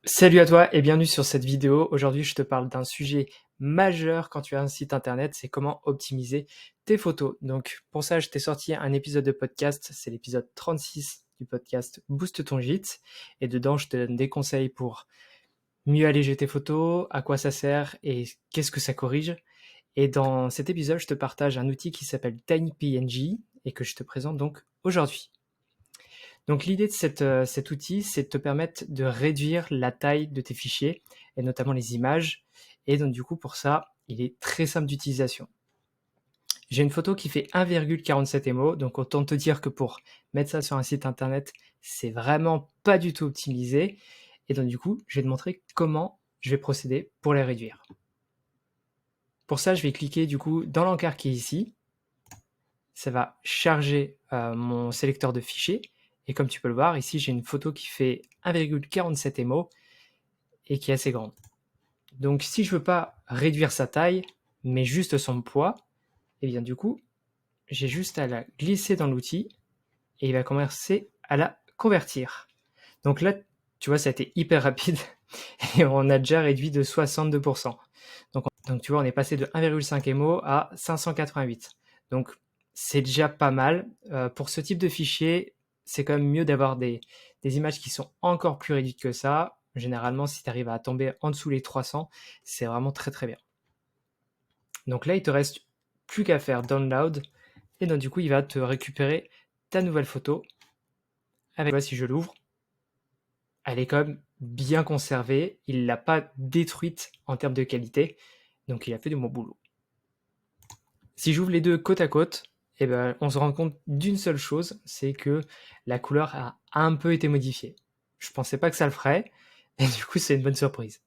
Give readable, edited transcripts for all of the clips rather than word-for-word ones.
Salut à toi et bienvenue sur cette vidéo. Aujourd'hui, je te parle d'un sujet majeur quand tu as un site internet, c'est comment optimiser tes photos. Donc pour ça, je t'ai sorti un épisode de podcast, c'est l'épisode 36 du podcast Booste ton gîte. Et dedans, je te donne des conseils pour mieux alléger tes photos, à quoi ça sert et qu'est-ce que ça corrige. Et dans cet épisode, je te partage un outil qui s'appelle TinyPNG et que je te présente donc aujourd'hui. Donc l'idée de cet outil, c'est de te permettre de réduire la taille de tes fichiers, et notamment les images. Et donc du coup, pour ça, il est très simple d'utilisation. J'ai une photo qui fait 1,47 MO, donc autant te dire que pour mettre ça sur un site internet, c'est vraiment pas du tout optimisé. Et donc du coup, je vais te montrer comment je vais procéder pour les réduire. Pour ça, je vais cliquer du coup dans l'encart qui est ici. Ça va charger mon sélecteur de fichiers. Et comme tu peux le voir, ici, j'ai une photo qui fait 1,47 MO et qui est assez grande. Donc, si je veux pas réduire sa taille, mais juste son poids, et bien du coup, j'ai juste à la glisser dans l'outil et il va commencer à la convertir. Donc là, tu vois, ça a été hyper rapide et on a déjà réduit de 62%. Donc tu vois, on est passé de 1,5 MO à 588. Donc c'est déjà pas mal. Pour ce type de fichier, c'est quand même mieux d'avoir des images qui sont encore plus réduites que ça. Généralement, si tu arrives à tomber en dessous les 300, c'est vraiment très très bien. Donc là, il te reste plus qu'à faire download. Et donc du coup, il va te récupérer ta nouvelle photo. Avec moi, si je l'ouvre, elle est quand même bien conservée. Il ne l'a pas détruite en termes de qualité. Donc il a fait du bon boulot. Si j'ouvre les deux côte à côte, eh ben, on se rend compte d'une seule chose, c'est que la couleur a un peu été modifiée. Je pensais pas que ça le ferait, et du coup c'est une bonne surprise.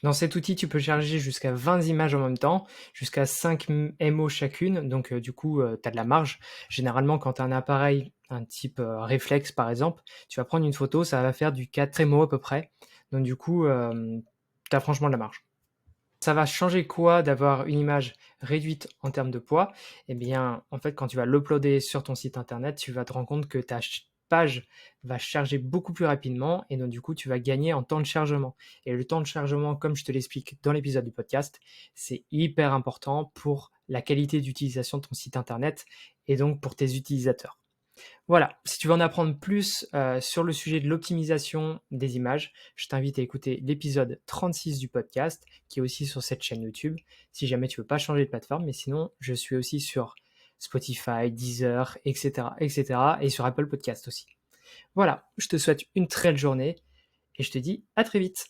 Dans cet outil, tu peux charger jusqu'à 20 images en même temps, jusqu'à 5 MO chacune, donc du coup tu as de la marge. Généralement quand tu as un appareil, un type réflexe par exemple, tu vas prendre une photo, ça va faire du 4 MO à peu près, donc du coup tu as franchement de la marge. Ça va changer quoi d'avoir une image réduite en termes de poids? Eh bien, en fait, quand tu vas l'uploader sur ton site internet, tu vas te rendre compte que ta page va charger beaucoup plus rapidement et donc du coup, tu vas gagner en temps de chargement. Et le temps de chargement, comme je te l'explique dans l'épisode du podcast, c'est hyper important pour la qualité d'utilisation de ton site internet et donc pour tes utilisateurs. Voilà, si tu veux en apprendre plus sur le sujet de l'optimisation des images, je t'invite à écouter l'épisode 36 du podcast, qui est aussi sur cette chaîne YouTube, si jamais tu veux pas changer de plateforme, mais sinon, je suis aussi sur Spotify, Deezer, etc., etc., et sur Apple Podcast aussi. Voilà, je te souhaite une très belle journée, et je te dis à très vite.